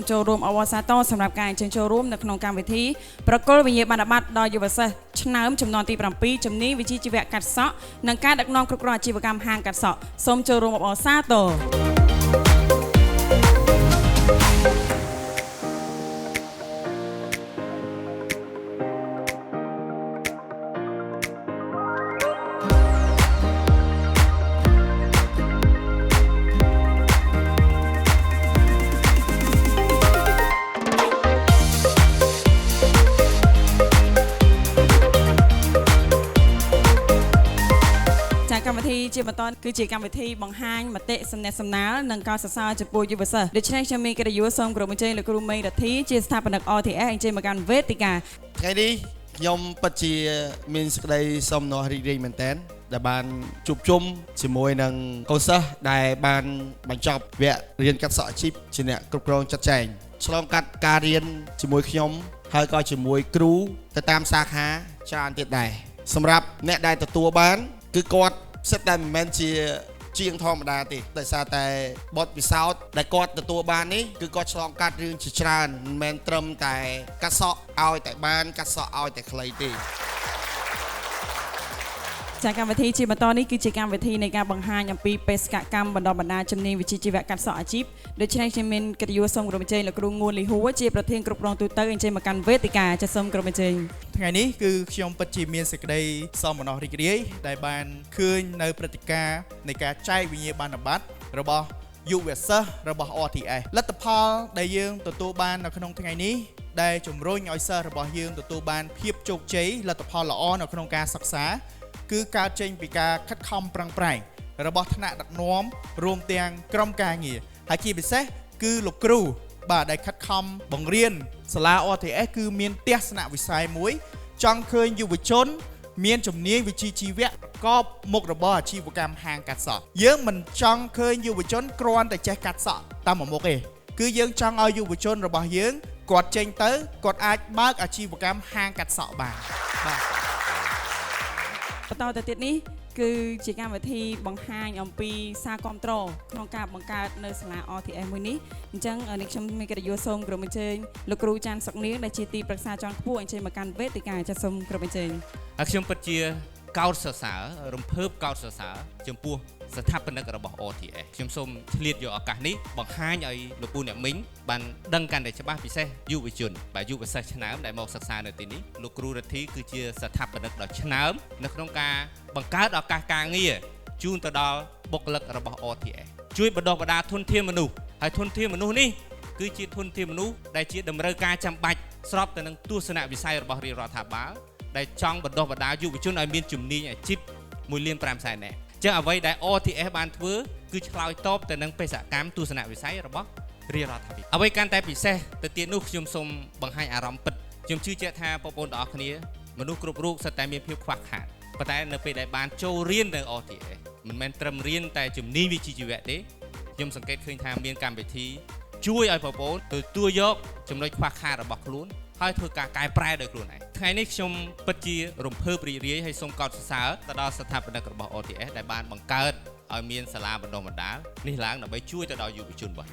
ចូលរួមអបអរសាទរសម្រាប់ការអញ្ជើញចូលរួមនៅក្នុងកម្មវិធីប្រគល់វិញ្ញាបនបត្រដល់យុវសិស្សឆ្នើមចំនួនទី7ជំនាញវិជ្ជាជីវៈកាត់សក់និងការដឹកនាំគ្រប់គ្រងអាជីវកម្មហាងកាត់សក់សូមចូលរួមអបអរសាទរកម្មវិធីជាបន្តគឺជាកម្មវិធីបង្ហាញមតិសំណេះសំណាលនិងការសរសើរចំពោះយុវសិស្សដូច្នេះខ្ញុំមានកិត្តិយសសូមគោរពអញ្ជើញលោកគ្រូមេងរដ្ឋាជាស្ថាបនិក RTS អញ្ជើញមកកាន់វេទិកាថ្ងៃនេះខ្ញុំពិតជាមានសេចក្តីសោមនស្សរីករាយមែនទែនដែលបានជួបជុំជាមួយនឹងកូនសិស្សដែលបានបញ្ចប់វគ្គរៀនកាត់សក់អាជីពជាអ្នកគ្រប់គ្រងចាត់ចែងឆ្លងកាត់ការរៀនជាមួយខ្ញុំហើយក៏ជាមួយគ្រូទៅតាមសាខាច្រើនទៀតដែរសម្រាប់អ្នកដែលទទួលបានគឺគាត់សិតតែមិនមែនជាជាងធម្មតាទេដោយសារតែបទពិសោធន៍ដែលគាត់ទទួលបាននេះគឺគាត់ឆ្លងកាត់រឿងជាច្រើនមិនមែនត្រឹមតែកាត់សក់ឲ្យតែបានកាត់សក់ឲ្យតែខ្លីទេចាកម្មវិធីជាបន្តនេះគឺជាកម្មវិធីនៃការបង្ហាញអំពីបេសកកម្មបណ្ដុះបណ្ដាលជំនាញវិជ្ជាជីវៈកាត់សក់អាជីពដូច្នេះខ្ញុំមានកិត្តិយសសូមគោរពអញ្ជើញលោកគ្រូងួនលីហួរជាប្រធានគ្រប់គ្រងទូទៅអញ្ជើញមកកាន់វេទិកាចាសូមគោរពអញ្ជើញថ្ងៃនេះគឺខ្ញុំពិតជាមានសេចក្តីសោមនស្សរីករាយដែលបានឃើញនៅព្រឹត្តិការណ៍នៃការចែកវិញ្ញាបនបត្ររបស់យុវសិស្សរបស់ RTS លទ្ធផលដែលយើងទទួលបាននៅក្នុងថ្ងៃនេះដែលជំរុញឲ្យសិស្សរបស់យើងទទួលបានភាពជោគជ័យលទ្ធផលល្អនៅក្នុងការសិក្សាគឺកើតចេញពីការខិតខំប្រឹងប្រែងរបស់ថ្នាក់ដឹកនាំរួមទាំងក្រុមការងារហើយជាពិសេសគឺលោកគ្រូបាទដែលខិតខំបង្រៀនសាលា RTS គឺមានទស្សនវិស័យមួយចង់ឃើញយុវជនមានជំនាញវិជ្ជាជីវៈប្រកបមុខរបរអាជីវកម្មហាងកាត់សក់យើងមិនចង់ឃើញយុវជនគ្រាន់តែចេះកាត់សក់តាមមួយមុខទេគឺយើងចង់ឲ្យយុវជនរបស់យើងគាត់ចេញទៅគាត់អាចបើកអាជីវកម្មហាងកាត់សក់បានបាទបន្តទៅទៀតនេះគឺជាកម្មវិធីបង្ហាញអំពីសារគាំទ្រក្នុងការបង្កើតនៅសាលា RTS មួយនេះអញ្ចឹងនេះខ្ញុំមានកិត្តិយសសូមគោរពអញ្ជើញលោកគ្រូចាន់សុកនាងដែលជាទីប្រឹក្សាជាន់ខ្ពស់អញ្ជើញមកកាន់វេទិកាចាសសូមគោរពអញ្ជើញហើយខ្ញុំពិតជាកោតសរសើររំភើបកោតសរសើរចំពោះស្ថាបនិករបស់ RTS ខ្ញុំសូមឆ្លៀតយកឱកាសនេះបង្ហាញឲ្យលោកពូអ្នកមីងបានដឹងកាន់តែច្បាស់ពិសេសយុវជនបាទយុវសិស្សឆ្នើមដែលមកសិក្សានៅទីនេះលោកគ្រូរដ្ឋាគឺជាស្ថាបនិកដ៏ឆ្នើមនៅក្នុងការបង្កើតឱកាសការងារជូនទៅដល់បុគ្គលិករបស់ RTS ជួយបណ្ដុះបណ្ដាលធនធានមនុស្សហើយធនធានមនុស្សនេះគឺជាធនធានមនុស្សដែលជាតម្រូវការចាំបាច់ស្របទៅនឹងទស្សនវិស័យរបស់រាជរដ្ឋាភិបាលដែលចង់បណ្ដុះបណ្ដាលយុវជនឲ្យមានជំនាញអាជីព1.5 លាននាក់ចឹងអ្វីដែល RTS បានធ្វើគឺឆ្លើយតបទៅនឹងបេសកកម្មទស្សនវិស័យរបស់រាជរដ្ឋាភិបាលអ្វីកាន់តែពិសេសទៅទៀតនោះខ្ញុំសូមបង្ហាញអារម្មណ៍ពិតខ្ញុំជឿជាក់ថាបងប្អូនទាំងអស់គ្នាមនុស្សគ្រប់រូបសុទ្ធតែមានភាពខ្វះខាតប៉ុន្តែនៅពេលដែលបានចូលរៀននៅ RTS មិនមែនត្រឹមរៀនតែជំនាញវិជ្ជាជីវៈទេខ្ញុំសង្កេតឃើញថាមានកម្មវិធីជួយឲ្យបងប្អូនទទួលយកចំណុចខ្វះខាតរបស់ខ្លួនហើយធ្វើការកែប្រែដោយខ្លួនឯងថ្ងៃនេះខ្ញុំពិតជារំភើបរីករាយហើយសូមកោតសរសើរទៅដល់ស្ថាបនិករបស់ RTS ដែលបានបង្កើតឲ្យមានសាលាបណ្ដុះបណ្ដាលនេះឡើងដើម្បីជួយទៅដល់យុវជនរបស់